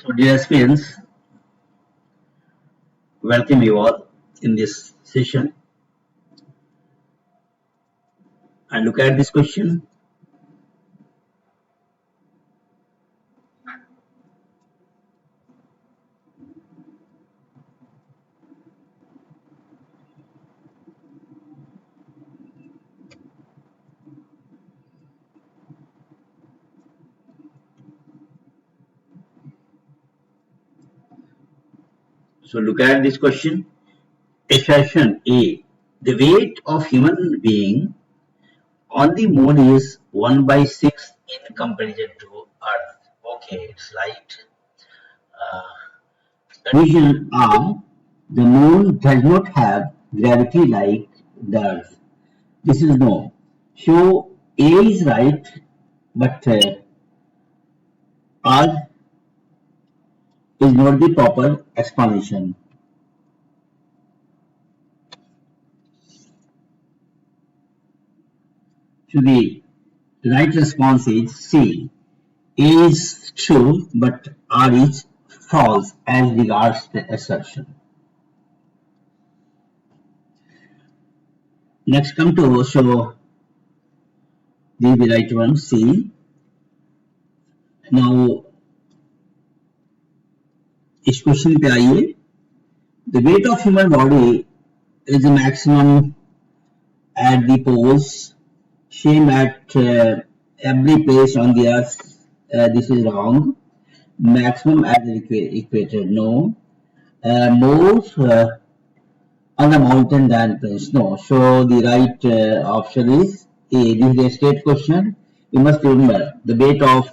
So, dear aspirants, welcome you all in this session and look at this question. So, look at this question. Assertion A. The weight of human being on the moon is 1 by 6 in comparison to Earth. Okay, it's right. Condition R. The moon does not have gravity like the Earth. This is no. So, A is right, but R is not the proper explanation. So the right response is C. A is true, but R is false as regards the assertion. Next come to show the right one, C. Now इस question पे आइए. The weight of human body is the maximum at the poles, same at every place on the earth. This is wrong. Maximum at the equator, no. More on the mountain than plains, no. So the right option is A. This is a state question. You must remember the weight of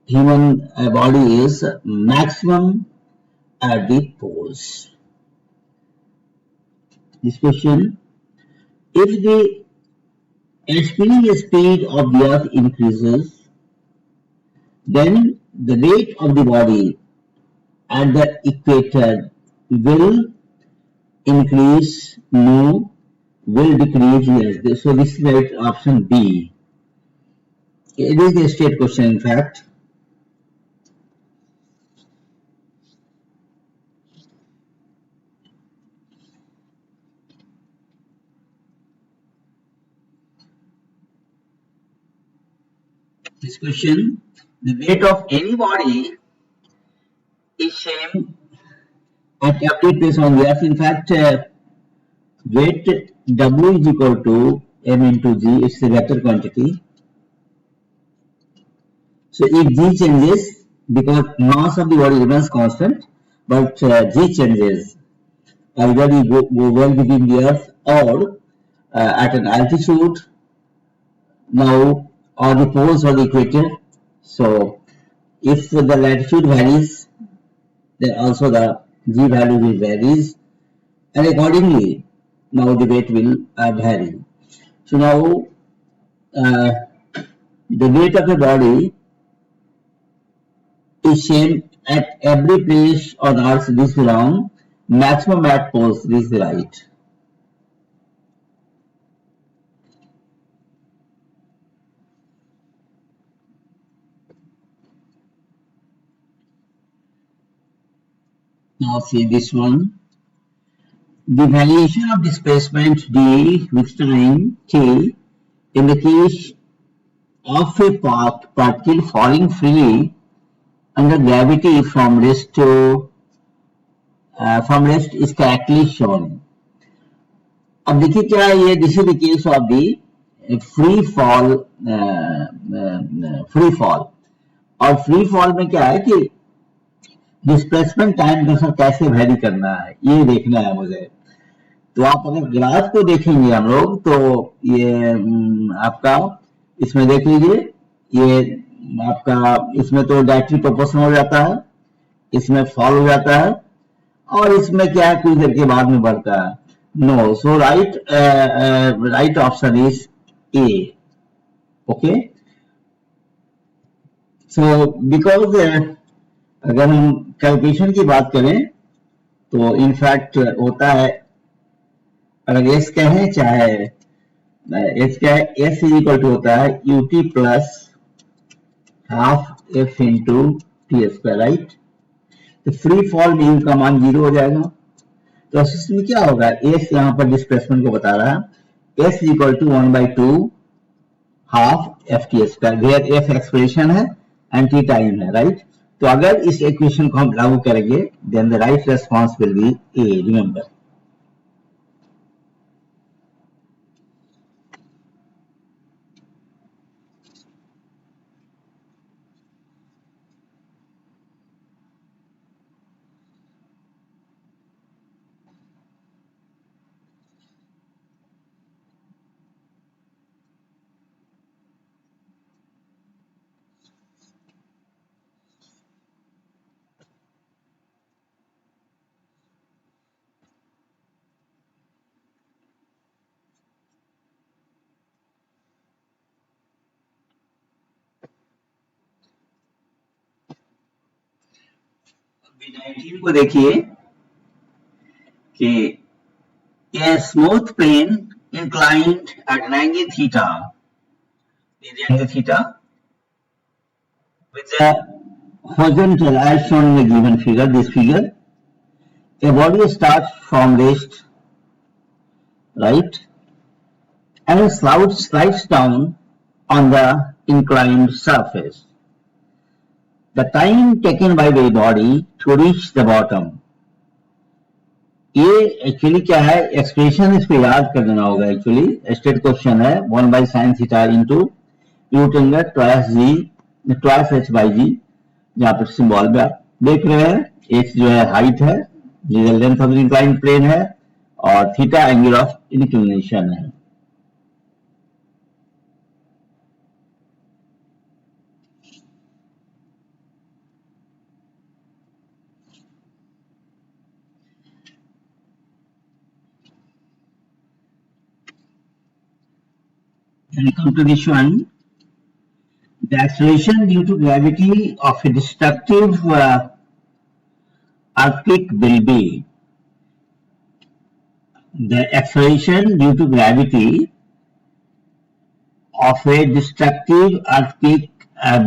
human body is maximum at the poles. This question, if the spinning speed of the earth increases, then the weight of the body at the equator will increase, no, will decrease, yes. So this is right option B. It is a state question in fact. This question, the weight of any body is same at every place on the earth. In fact, weight W is equal to M into G. It's a vector quantity. So if G changes, because mass of the body remains constant, but G changes, either you go well within the earth or at an altitude, now, or the poles or the equator. So if the latitude varies, then also the G value will varies, and accordingly now the weight will vary. So now the weight of a body is same at every place on earth. This is wrong. Maximum at poles, this is right. Now see this one. The variation of displacement d with time t in the case of a particle falling freely under gravity from rest is correctly shown. अब देखिए क्या है ये, this is the case of the free fall. और free fall में क्या है कि डिस्प्लेसमेंट टाइम के साथ कैसे वेरी करना है ये देखना है मुझे. तो आप अगर ग्राफ को देखेंगे हम लोग तो ये आपका इसमें देख लीजिए, ये आपका इसमें तो डायरेक्टली प्रोपोर्शनल हो जाता है, इसमें फॉल हो जाता है, और इसमें क्या है कुछ देर के बाद में बढ़ता है. No, so right option is A. Okay, so because अगर हम कैलकुलेशन की बात करें तो इनफैक्ट होता है, अगर एस कहें चाहे एस क्या है, एस इज इक्वल टू होता है UT plus half F into T square, right. तो फ्री फॉल मीन का मान 0 हो जाएगा। तो असिस्ट में क्या होगा, एस यहाँ पर डिस्प्लेसमेंट को बता रहा है, s equal to 1/2 half f t square, where f expression है एंड टी टाइम है, राइट। तो अगर इस इक्वेशन को हम लागू करेंगे then the right response will be A, remember. B19 को देखिए कि a smooth plane inclined at 90 theta, the angle theta, with the horizontal as shown in the given figure, this figure, a body starts from rest, right, and slides down on the inclined surface. The time taken by the body to reach the bottom, ये actually क्या है, expression इसको याद कर देना होगा। Actually state question है 1/sin theta into यूटेंगर ट्वाइस एच बाई जी, जहां पर सिंबल में आप देख रहे हैं एच जो है हाइट है, length of the inclined plane है, और थीटा एंगल ऑफ इंक्लिनेशन है। When we come to this one, the acceleration due to gravity of a destructive earthquake will be, the acceleration due to gravity of a destructive earthquake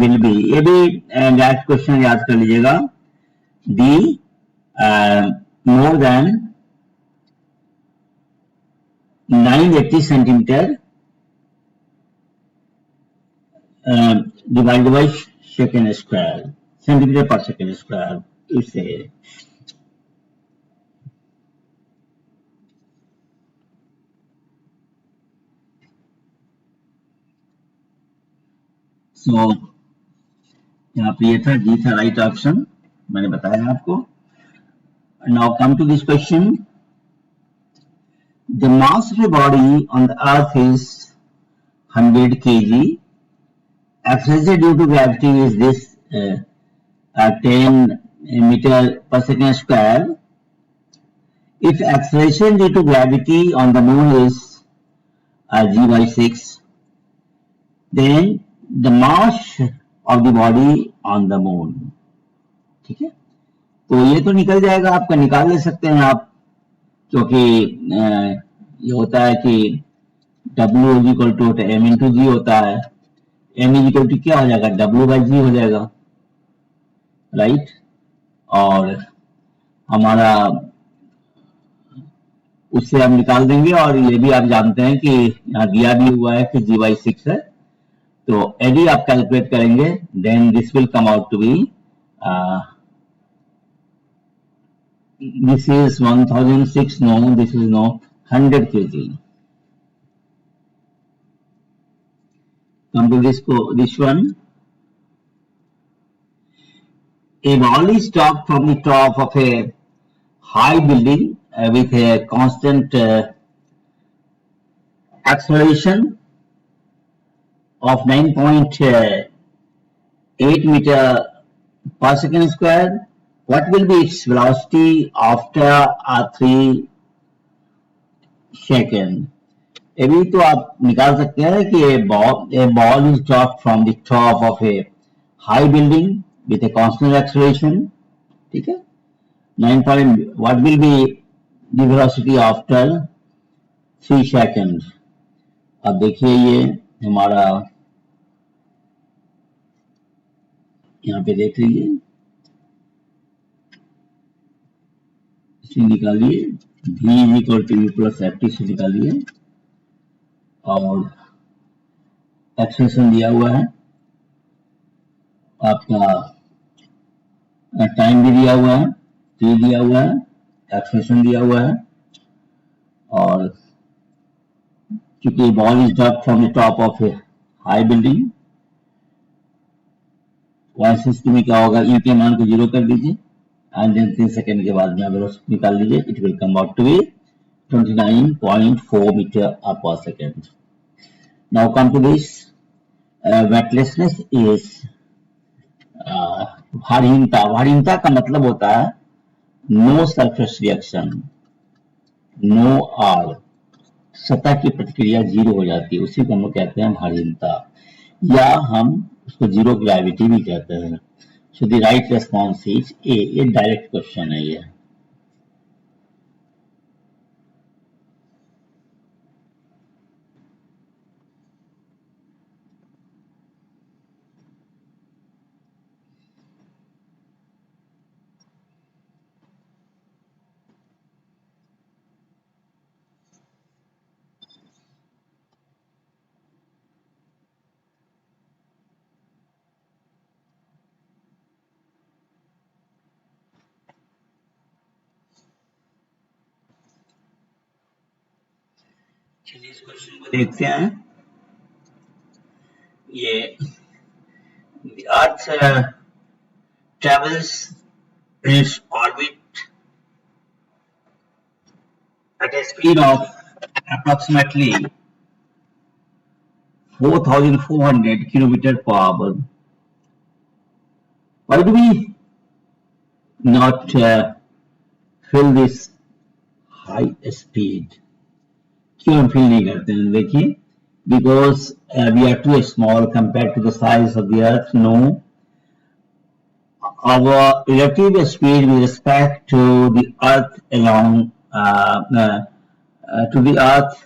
will be, ये भी direct question याद कर लीजिएगा, D more than 980 centimetre divided by second square, centimeter per second square, इससे सो यहाँ पे ये था, जी था राइट ऑप्शन, मैंने बताया आपको। Now come to this question, the mass of a body on the earth is 100 kg, acceleration due to gravity is this 10 meter per second square. If acceleration due to gravity on the moon is g/6, then the mass of the body on the moon, ठीक है। तो ये तो निकल जाएगा, आपका निकाल ले सकते हैं आप, क्योंकि ये होता है कि W is equal to m into G होता है, m इज इक्वल टू क्या हो जाएगा, W/g हो जाएगा, राइट। और हमारा उससे हम निकाल देंगे, और ये भी आप जानते हैं कि यहाँ दिया भी हुआ है कि g/6 है, तो यदि आप कैलकुलेट करेंगे then this will come out to be, this is 1006, no, this is no 100 kg. Come to this one, a ball is dropped from the top of a high building with a constant acceleration of 9.8 meter per second square. What will be its velocity after 3 seconds? अभी तो आप निकाल सकते हैं कि a ball is dropped from the top of a high building with a constant acceleration, ठीक है, 9. What will be the velocity after 3 seconds? अब देखिए ये हमारा यहाँ पे देख लीजिए, इसे निकालिए, v is equal to u plus f t से निकालिए, और एक्सप्रेशन दिया हुआ है आपका, टाइम भी दिया हुआ है, t दिया हुआ है, एक्सप्रेशन दिया हुआ है, और क्योंकि ball is dropped from the top of A high building, velocity में क्या होगा, ई के मान को 0 कर दीजिए एंड देन 3 सेकंड के बाद में वेलोसिटी निकाल लीजिए, it will come out to be 29.4 metre per second. Now come to this, weightlessness is, भारीहीनता. भारीहीनता का मतलब होता है no surface reaction, no R, सतह की प्रतिक्रिया 0 हो जाती है, उसी को हम लोग कहते हैं भारीहीनता, या हम उसको जीरो ग्रेविटी भी कहते हैं. So the right response is a. ये डायरेक्ट क्वेश्चन है ये. चलिए इस क्वेश्चन को देखते हैं. ये the earth travels in its orbit at a speed of approximately 4,400 kilometer per hour. Why do we not feel this high speed? क्यों हम फील नहीं करते हैं? देखिए, because we are too small compared to the size of the earth. No, our relative speed with respect to the earth along to the earth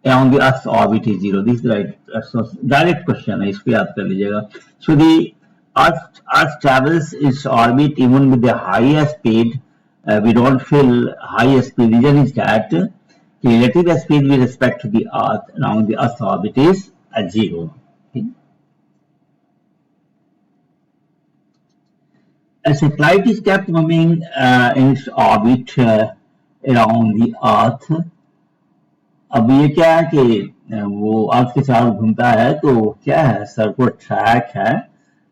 along the earth's orbit is 0. This is the right, so direct question है, इसको याद कर लीजिएगा. So the earth travels its orbit even with the highest speed. We don't feel high speed. Reason is that the relative speed with respect to the earth around the earth's orbit is 0. Okay. A satellite is kept moving in its orbit around the earth. अब ये क्या है कि वो अर्थ के चारों घूमता है, तो क्या है, सर्कुलर ट्रैक है,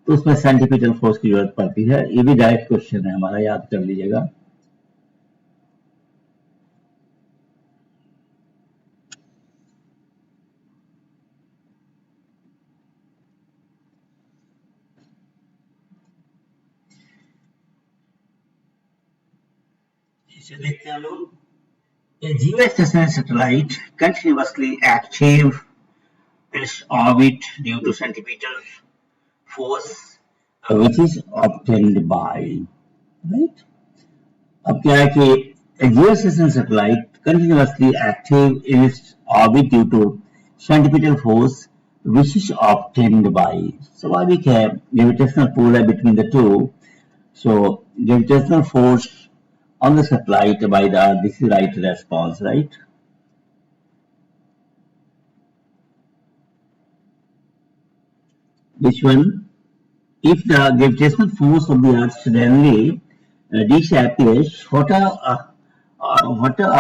तो उसमें सेंटीमीटर फोर्स की जरूरत पड़ती है. ये भी डायरेक्ट क्वेश्चन है हमारा, याद कर लीजिएगा. इसे देखते हैं लोग. A geostationary satellite continuously active its orbit due to centripetal force which is obtained by, right? अब क्या है कि a geostationary satellite continuously active in its orbit due to centripetal force which is obtained by. स्वाभाविक है, gravitational pull है between the two, so gravitational force on the satellite by the earth. This is right response, right? Which one? If the gravitational force of the earth suddenly disappears, what of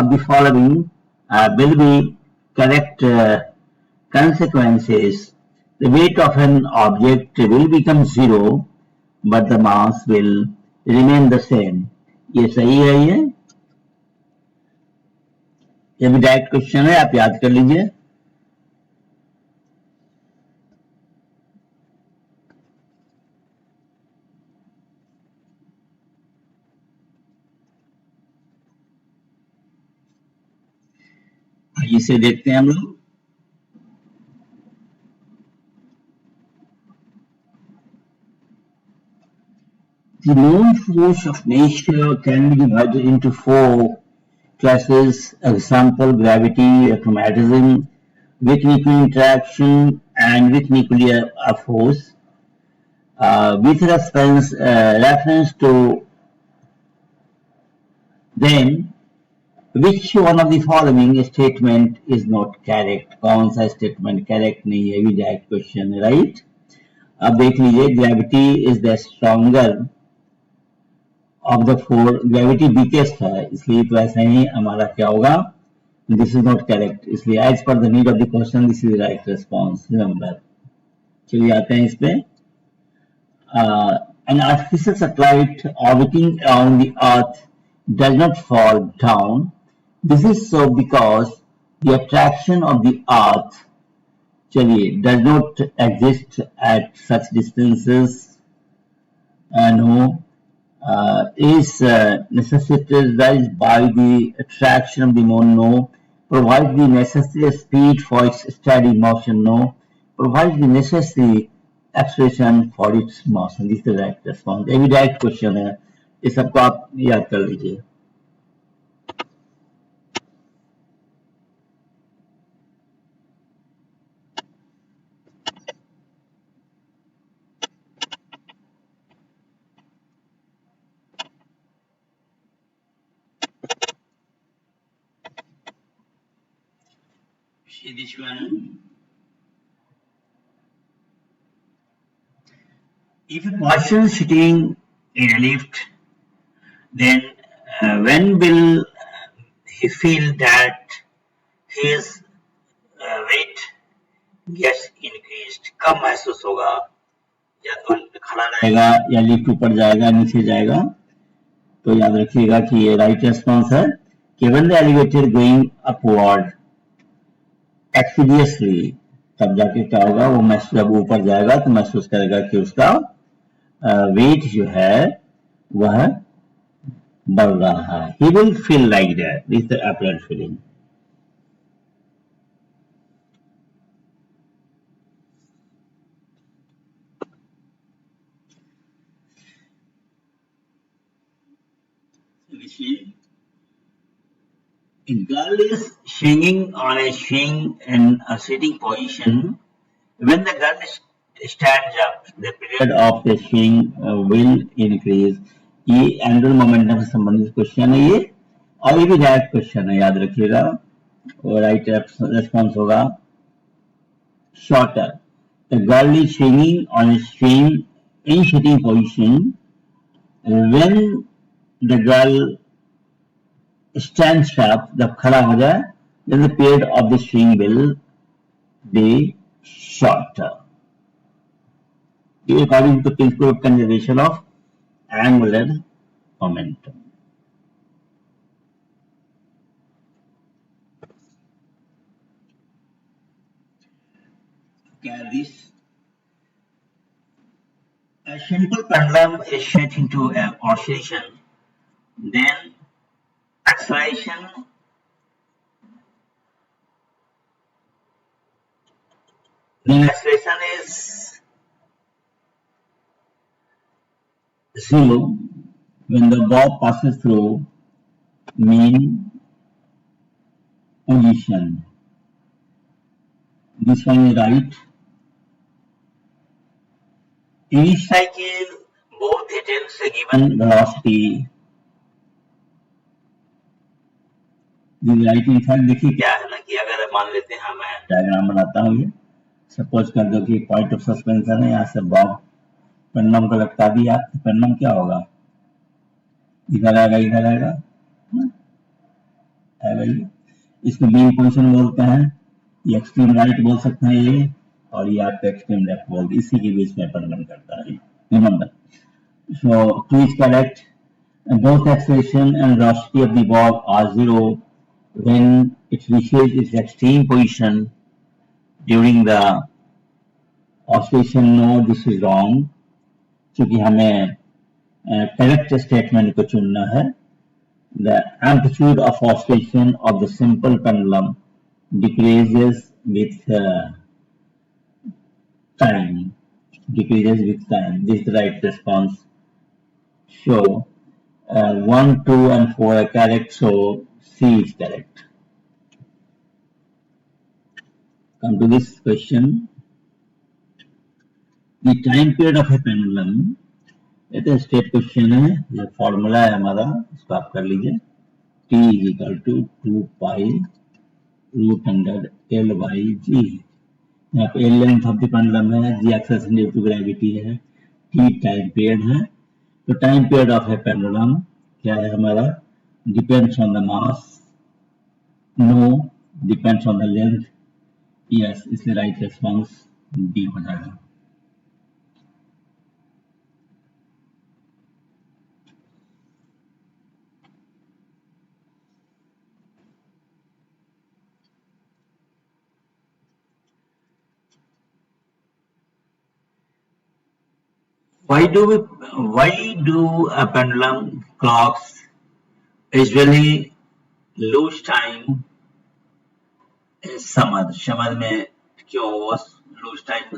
the following will be correct consequences? The weight of an object will become 0, but the mass will remain the same. ये सही है. ये भी direct question है, आप याद कर लीजिए. इसे देखते हैं हम लोग. The known force of nature can be divided into 4 classes. Example: gravity, electromagnetism, weak nuclear interaction, and weak nuclear force. With reference to them, Which one of the following statement is not correct? कौन सा statement correct नहीं है? भी direct question है, right? अब देख लीजिए, gravity is the stronger of the four. Gravity weakest है, इसलिए तो ऐसा ही हमारा क्या होगा? This is not correct. इसलिए as per the need of the question, this is the right response. Remember. चलिए आते हैं इस पे. An artificial satellite orbiting around the Earth does not fall down. This is so because the attraction of the Earth does not exist at such distances. No, is necessitated by the attraction of the moon. No, provides the necessary speed for its steady motion. No, provides the necessary acceleration for its motion. This is the right response. ये भी direct question है, ये सबको आप याद कर लीजिए. See this one. If a person is sitting in a lift, then when will he feel that his weight gets increased? कब महसूस होगा? या तो खड़ा रहेगा या लिफ्ट ऊपर जाएगा नीचे जाएगा? तो याद रखिएगा कि ये राइट रेस्पॉन्स है कि when the elevator going upward expeditiously, तब जाके क्या होगा? वो महसूस, जब ऊपर जाएगा तो महसूस करेगा कि उसका वेट जो है वह बढ़ रहा है. He will feel like that. This is the apparent feeling. A girl is swinging on a swing in a sitting position. When the girl stands up, the period of the swing will increase. ये angular momentum से संबंधित question है ये, और ये भी direct question है, याद रखिएगा. और राइट रेस्पॉन्स होगा shorter. The girl is swinging on a swing in sitting position. When the girl stands up, जब खड़ा हो जाए, then the period of the swing will be shorter. According to the principle of conservation of angular momentum. This a simple pendulum is set into an oscillation, then acceleration is zero when the bob passes through mean position. This one is right. In each cycle, both attempts a given velocity. Right. In fact देखिए क्या है ना कि अगर मान लेते हैं मैं डायग्राम बनाता हूँ, ये सपोज कर दो कि पॉइंट ऑफ सस्पेंशन है, यहाँ से बॉब पेंडुलम को लटका दिया, तो पेंडुलम क्या होगा? इधर आएगा, इधर आएगा, आएगा ये. इसको बीम पोजिशन बोलते हैं, ये एक्सट्रीम राइट बोल सकते हैं ये, और ये आपका एक्सट्रीम लेफ्ट बोलते हैं. इसी के बीच में पेंडुलम करता है. Remember, so 2 is correct. Both acceleration and velocity of the ball are zero when it reaches its extreme position during the oscillation. No, this is wrong. क्योंकि हमें correct statement को चुनना है. The amplitude of oscillation of the simple pendulum decreases with time. Decreases with time. This is the right response. So 1, 2, and 4 are correct. So C is correct. Come to this question. The time period of a pendulum. ये तो state question है, ये formula है हमारा, इसको आप कर लीजिए. T is equal to 2 pi root under L by G. यहाँ पे L length of the pendulum है, G acceleration due to gravity है, T टाइम पीरियड है। तो time period of a pendulum क्या है हमारा? Depends on the mass, no, depends on the length, yes, इसलिए राइट रिस्पॉन्स डी हो जाएगा। Why do a pendulum clocks usually lose time in summer? Summer में क्यों वो lose time को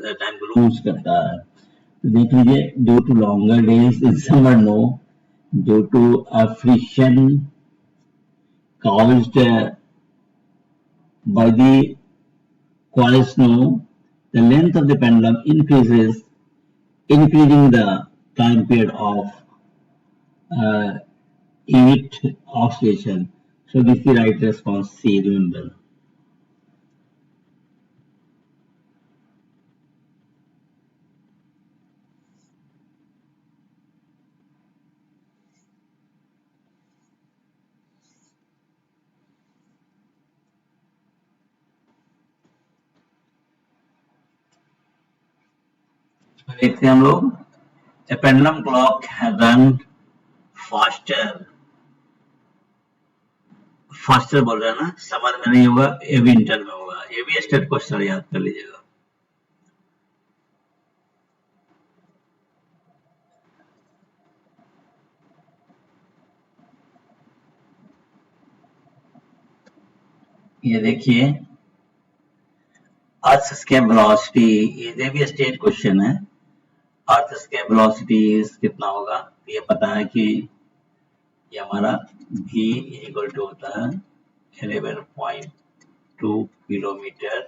lose करता है? तो देख लीजिए, due to longer days in summer, no, due to a friction caused by the coils, no, the length of the pendulum increases, increasing the time period of unit oscillation. So this is the right response, C, remember. देखते हैं हम लोग, a pendulum clock run faster बोल रहे हैं ना, summer में नहीं होगा, ये विंटर में होगा। ये भी स्टेट क्वेश्चन याद कर लीजिएगा। ये देखिए, अर्थ स्केप वेलोसिटी, ये भी स्टेट क्वेश्चन है। अर्थ स्केप वेलोसिटी कितना होगा? ये पता है कि ये हमारा v इक्वल टू होता है 11.2 किलोमीटर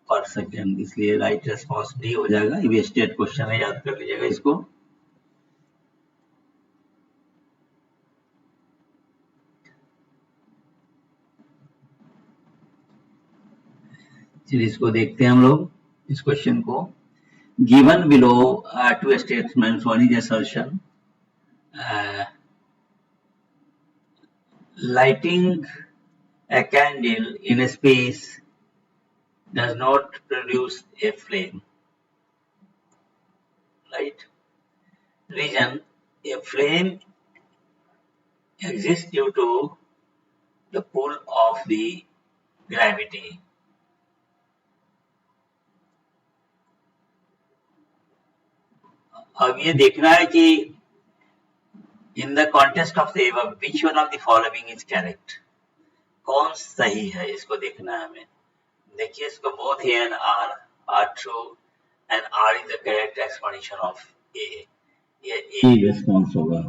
पर सेकेंड, इसलिए राइट रेस्पॉन्स डी हो जाएगा। ये भी स्टेट क्वेश्चन है, याद कर लीजिएगा इसको। चलिए इसको देखते हैं हम लोग, इस क्वेश्चन को। Given below two statements, one is assertion lighting a candle in a space does not produce a flame, right? Reason: a flame exists due to the pull of the gravity. अब ये देखना है कि in the context of the above, which one of the following is correct? कौन सही है, इसको देखना है हमें। देखिए इसको, both A and R are true and R is the correct explanation of A. ये A response होगा।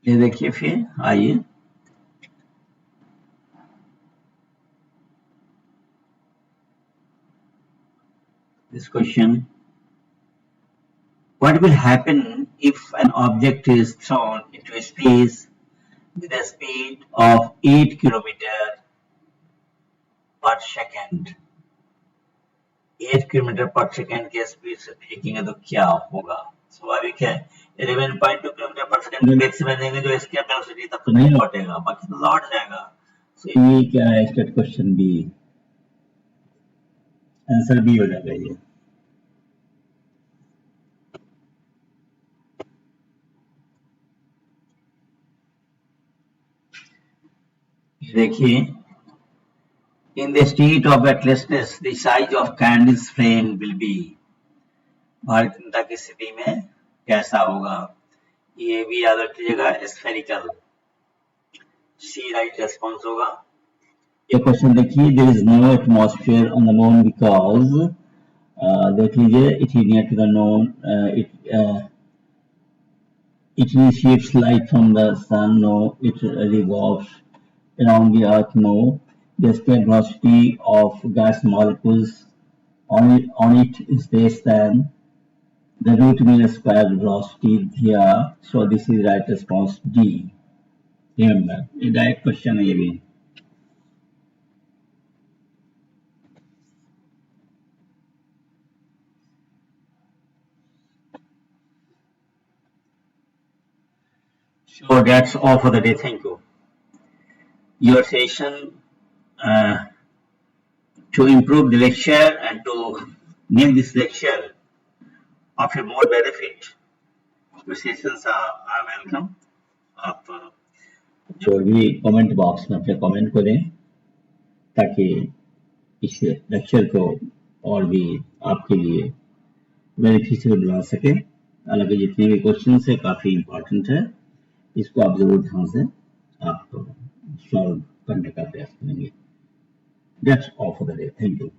ये देखिए, फिर आइए this question. What will happen if an object is thrown into a space with a speed of 8 km per second? 8 km per second के speed से फेंकेंगे तो क्या होगा? स्वाभाविक है, 11.2 km per second में मैक्सिमम देंगे जो इसकी वेलोसिटी, तब तो नहीं लौटेगा, बाकी तो लौट जाएगा। So ये क्या है? State question B, answer B हो जाएगा ये। देखिए, in the state of weightlessness, the size of candle's flame will be, भारितता की स्थिति में कैसा होगा? ये भी याद रखिएगा, स्फेरिकल। सी राइट रेस्पॉन्स होगा। ये क्वेश्चन देखिए, there is no atmosphere on the moon because देख लीजिए, it is near to the known, it initiates light from the sun, no, it revolves around the Earth? No. The escape velocity of gas molecules on it is less than the root mean square velocity here. So this is right response D. Remember, a direct question है ये भी. So that's all for the day. Thank you. Your session to improve the lecture and to make this lecture of a more benefit. Your sessions are welcome. आप जो भी comment box में अपने comment करें ताकि इस लेक्चर को और भी आपके लिए बेनिफिशियल बना सके. हालांकि जितने भी क्वेश्चन है काफी इम्पोर्टेंट है, इसको आप जरूर ध्यान से आप सॉल्व करने का प्रयास करेंगे. That's all for the day. Thank you.